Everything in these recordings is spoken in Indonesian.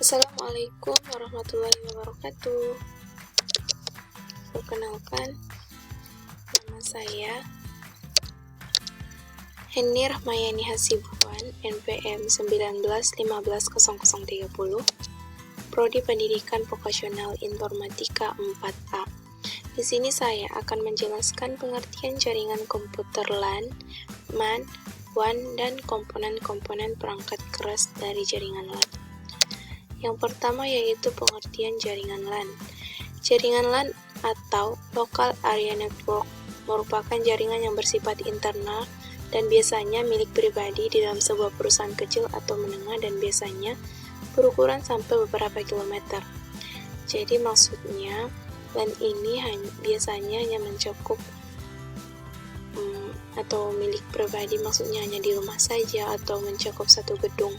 Assalamualaikum warahmatullahi wabarakatuh. Perkenalkan, nama saya Henny Rahmayani Hasibuan, NPM 19150030, Prodi Pendidikan Vokasional Informatika 4A. Di sini saya akan menjelaskan pengertian jaringan komputer LAN, MAN, WAN, dan komponen-komponen perangkat keras dari jaringan LAN. Yang pertama yaitu pengertian jaringan LAN. Jaringan LAN atau Local Area Network merupakan jaringan yang bersifat internal dan biasanya milik pribadi di dalam sebuah perusahaan kecil atau menengah dan biasanya berukuran sampai beberapa kilometer. Jadi maksudnya LAN ini biasanya hanya mencakup atau milik pribadi, maksudnya hanya di rumah saja atau mencakup satu gedung.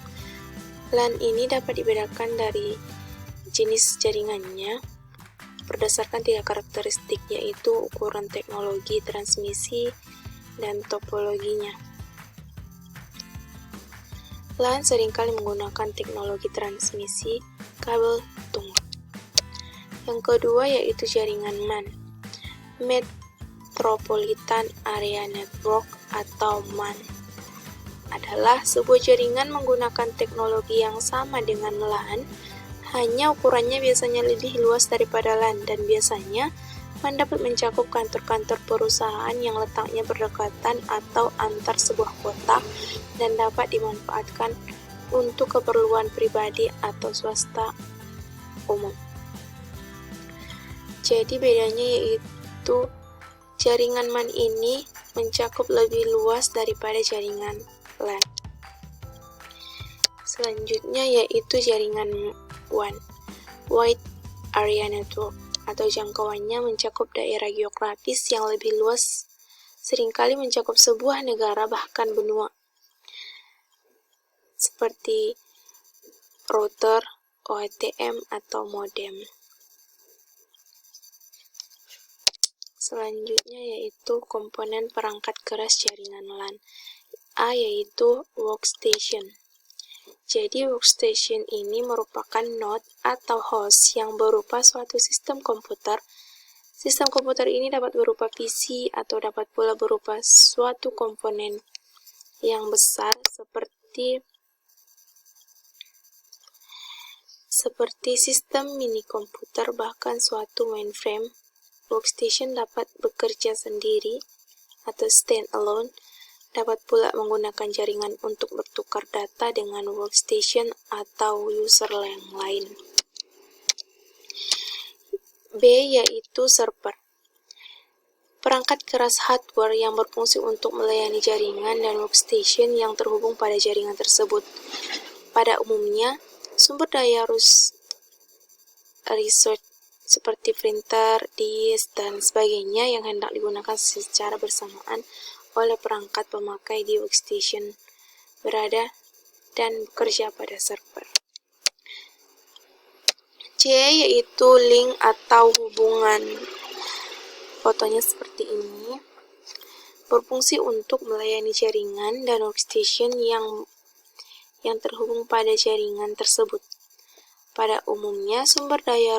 LAN ini dapat dibedakan dari jenis jaringannya berdasarkan 3 karakteristik, yaitu ukuran teknologi transmisi dan topologinya. LAN seringkali menggunakan teknologi transmisi kabel tunggal. Yang kedua yaitu jaringan MAN, Metropolitan Area Network atau MAN. Adalah sebuah jaringan menggunakan teknologi yang sama dengan LAN, hanya ukurannya biasanya lebih luas daripada LAN dan biasanya MAN dapat mencakup kantor-kantor perusahaan yang letaknya berdekatan atau antar sebuah kota dan dapat dimanfaatkan untuk keperluan pribadi atau swasta umum. Jadi bedanya yaitu jaringan MAN ini mencakup lebih luas daripada jaringan LAN. Selanjutnya yaitu jaringan WAN, Wide Area Network, atau jangkauannya mencakup daerah geografis yang lebih luas, seringkali mencakup sebuah negara bahkan benua, seperti router, OTM, atau modem. Selanjutnya yaitu komponen perangkat keras jaringan LAN. A yaitu workstation. Jadi workstation ini merupakan node atau host yang berupa suatu sistem komputer. Sistem komputer ini dapat berupa PC atau dapat pula berupa suatu komponen yang besar seperti sistem mini komputer, bahkan suatu mainframe. Workstation dapat bekerja sendiri atau stand alone, dapat pula menggunakan jaringan untuk bertukar data dengan workstation atau user yang lain. B yaitu server. Perangkat keras hardware yang berfungsi untuk melayani jaringan dan workstation yang terhubung pada jaringan tersebut. Pada umumnya, sumber daya research seperti printer, disk, dan sebagainya yang hendak digunakan secara bersamaan oleh perangkat pemakai di workstation berada dan bekerja pada server. C yaitu link atau hubungan. Fotonya seperti ini. Berfungsi untuk melayani jaringan dan workstation yang terhubung pada jaringan tersebut. Pada umumnya sumber daya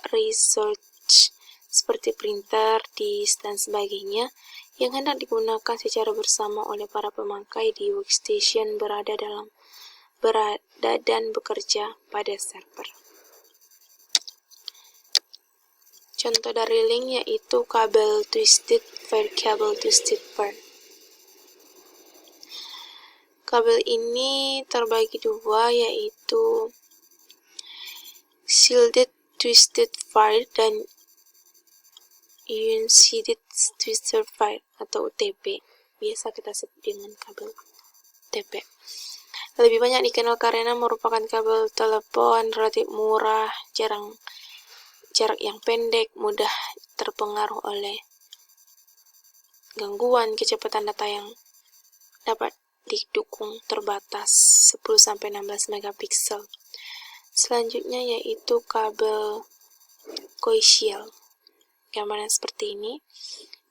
research seperti printer, disk, dan sebagainya yang hendak digunakan secara bersama oleh para pemakai di workstation berada dan bekerja pada server. Contoh dari link yaitu kabel twisted pair, kabel twisted pair. Kabel ini terbagi dua, yaitu shielded twisted pair dan unshielded twisted pair atau UTP. Biasa kita sebut dengan kabel UTP. Lebih banyak dikenal karena merupakan kabel telepon relatif murah, jarak yang pendek, mudah terpengaruh oleh gangguan, kecepatan data yang dapat didukung terbatas 10-16 megapiksel. Selanjutnya yaitu kabel coaxial. Gambaran seperti ini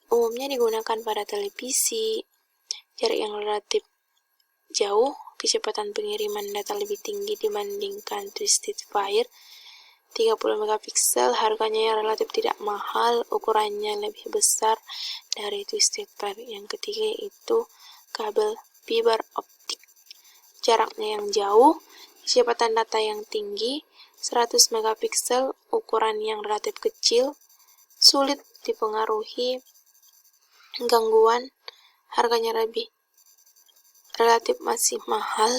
umumnya digunakan pada televisi, jarak yang relatif jauh, kecepatan pengiriman data lebih tinggi dibandingkan Twisted Pair. 30 megapiksel, harganya yang relatif tidak mahal, ukurannya lebih besar dari Twisted Pair. Yang ketiga yaitu kabel fiber optik, jaraknya yang jauh, kecepatan data yang tinggi, 100 megapiksel, ukuran yang relatif kecil, sulit dipengaruhi gangguan, harganya relatif masih mahal,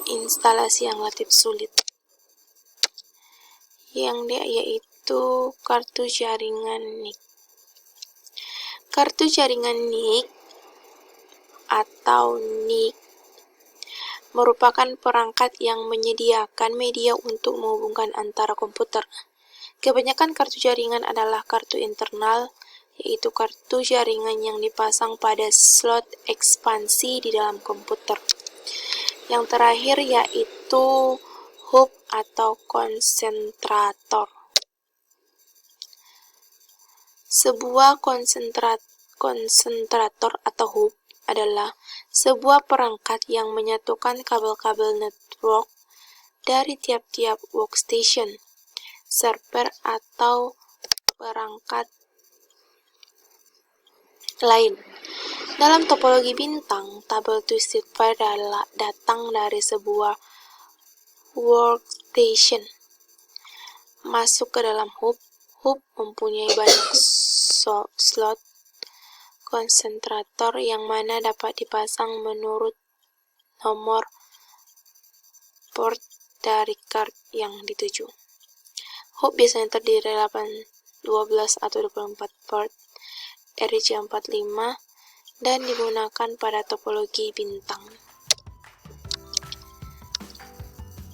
instalasi yang relatif sulit. Yang dia yaitu kartu jaringan NIC. Kartu jaringan NIC atau NIC merupakan perangkat yang menyediakan media untuk menghubungkan antara komputer. Kebanyakan kartu jaringan adalah kartu internal, yaitu kartu jaringan yang dipasang pada slot ekspansi di dalam komputer. Yang terakhir yaitu hub atau konsentrator. Sebuah konsentrator atau hub adalah sebuah perangkat yang menyatukan kabel-kabel network dari tiap-tiap workstation, server, atau perangkat lain. Dalam topologi bintang, tabel Twisted Pair datang dari sebuah workstation masuk ke dalam hub. Hub mempunyai banyak slot konsentrator yang mana dapat dipasang menurut nomor port dari card yang dituju. Hub biasanya terdiri dari 12 atau 24 port RJ45 dan digunakan pada topologi bintang.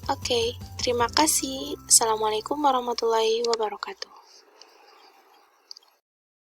Oke, terima kasih. Assalamualaikum warahmatullahi wabarakatuh.